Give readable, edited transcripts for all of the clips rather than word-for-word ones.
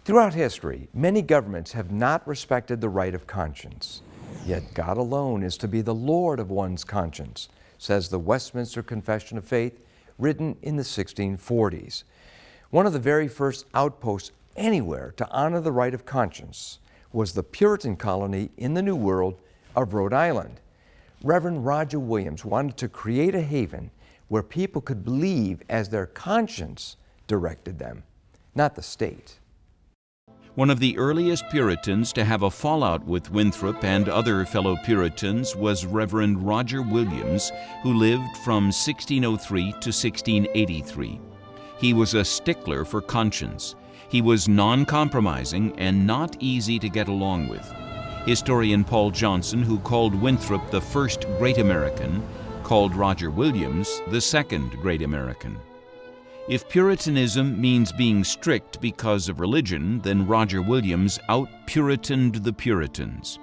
Throughout history, many governments have not respected the right of conscience. Yet God alone is to be the Lord of one's conscience, says the Westminster Confession of Faith, written in the 1640s. One of the very first outposts anywhere to honor the right of conscience was the Puritan colony in the New World of Rhode Island. Reverend Roger Williams wanted to create a haven where people could believe as their conscience directed them, not the state. One of the earliest Puritans to have a fallout with Winthrop and other fellow Puritans was Reverend Roger Williams, who lived from 1603 to 1683. He was a stickler for conscience. He was non-compromising and not easy to get along with. Historian Paul Johnson, who called Winthrop the first great American, called Roger Williams the second great American. If Puritanism means being strict because of religion, then Roger Williams out-Puritaned the Puritans.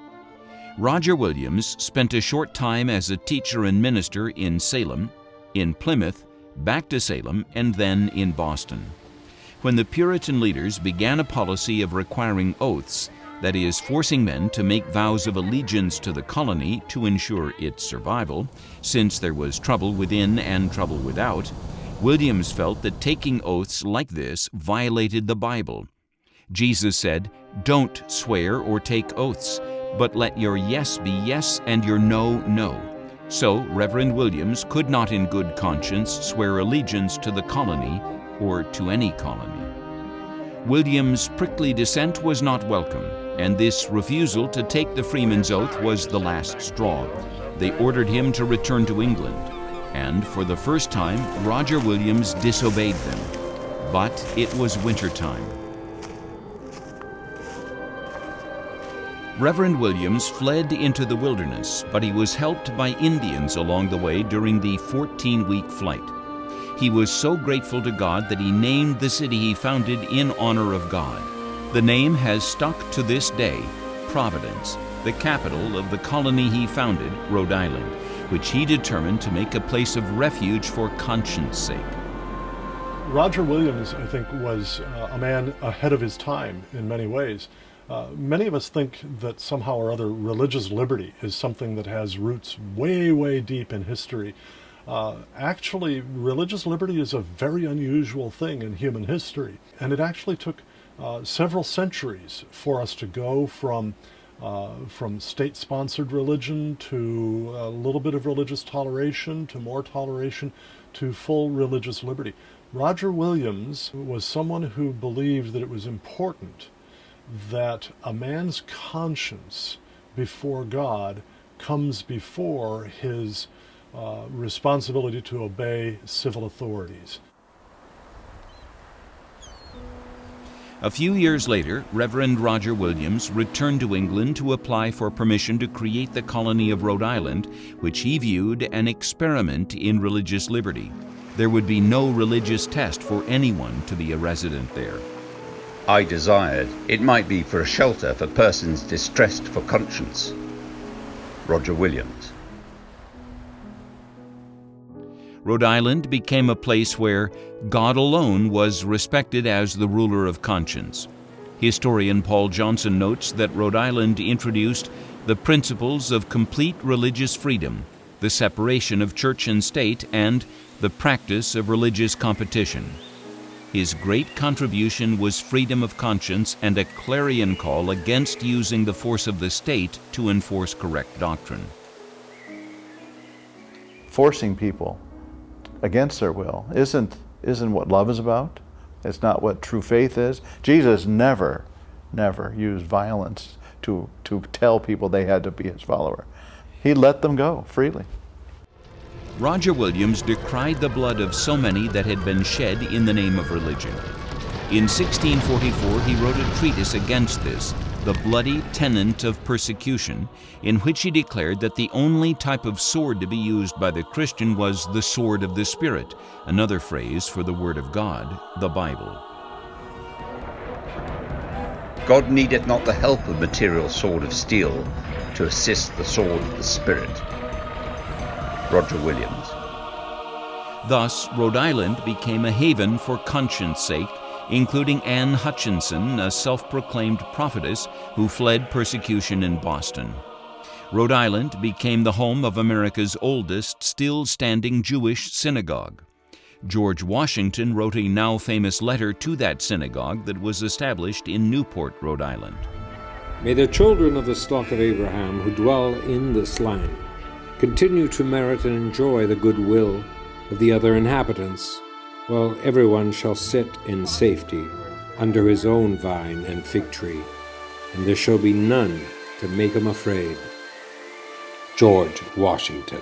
Roger Williams spent a short time as a teacher and minister in Salem, in Plymouth, back to Salem, and then in Boston. When the Puritan leaders began a policy of requiring oaths, that is, forcing men to make vows of allegiance to the colony to ensure its survival, since there was trouble within and trouble without, Williams felt that taking oaths like this violated the Bible. Jesus said, "Don't swear or take oaths, but let your yes be yes and your no, no." So Reverend Williams could not in good conscience swear allegiance to the colony or to any colony. Williams' prickly dissent was not welcome, and this refusal to take the freeman's oath was the last straw. They ordered him to return to England. And for the first time, Roger Williams disobeyed them. But it was wintertime. Reverend Williams fled into the wilderness, but he was helped by Indians along the way during the 14-week flight. He was so grateful to God that he named the city he founded in honor of God. The name has stuck to this day, Providence, the capital of the colony he founded, Rhode Island, which he determined to make a place of refuge for conscience sake. Roger Williams, I think, was a man ahead of his time in many ways. Many of us think that somehow or other religious liberty is something that has roots way, way deep in history. Actually, religious liberty is a very unusual thing in human history, and it actually took several centuries for us to go from state-sponsored religion to a little bit of religious toleration to more toleration to full religious liberty. Roger Williams was someone who believed that it was important that a man's conscience before God comes before his responsibility to obey civil authorities. A few years later, Reverend Roger Williams returned to England to apply for permission to create the colony of Rhode Island, which he viewed an experiment in religious liberty. There would be no religious test for anyone to be a resident there. I desired it might be for a shelter for persons distressed for conscience. Roger Williams. Rhode Island became a place where God alone was respected as the ruler of conscience. Historian Paul Johnson notes that Rhode Island introduced the principles of complete religious freedom, the separation of church and state, and the practice of religious competition. His great contribution was freedom of conscience and a clarion call against using the force of the state to enforce correct doctrine. Forcing people against their will isn't what love is about. It's not what true faith is. Jesus never used violence to tell people they had to be his follower. He let them go freely. Roger Williams decried the blood of so many that had been shed in the name of religion. In 1644, he wrote a treatise against this, The Bloody Tenant of Persecution, in which he declared that the only type of sword to be used by the Christian was the sword of the Spirit, another phrase for the Word of God, the Bible. God needeth not the help of material sword of steel to assist the sword of the Spirit. Roger Williams. Thus, Rhode Island became a haven for conscience sake including Anne Hutchinson, a self-proclaimed prophetess who fled persecution in Boston. Rhode Island became the home of America's oldest still-standing Jewish synagogue. George Washington wrote a now famous letter to that synagogue that was established in Newport, Rhode Island. May the children of the stock of Abraham who dwell in this land continue to merit and enjoy the goodwill of the other inhabitants, while everyone shall sit in safety under his own vine and fig tree, and there shall be none to make him afraid. George Washington.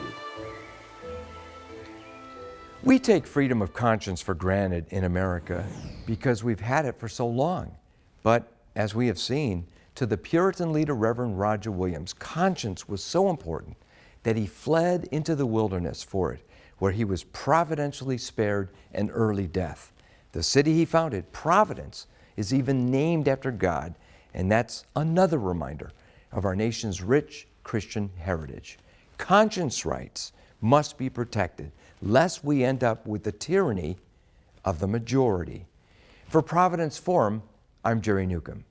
We take freedom of conscience for granted in America because we've had it for so long. But as we have seen, to the Puritan leader, Reverend Roger Williams, conscience was so important that he fled into the wilderness for it, where he was providentially spared an early death. The city he founded, Providence, is even named after God, and that's another reminder of our nation's rich Christian heritage. Conscience rights must be protected, lest we end up with the tyranny of the majority. For Providence Forum, I'm Jerry Newcomb.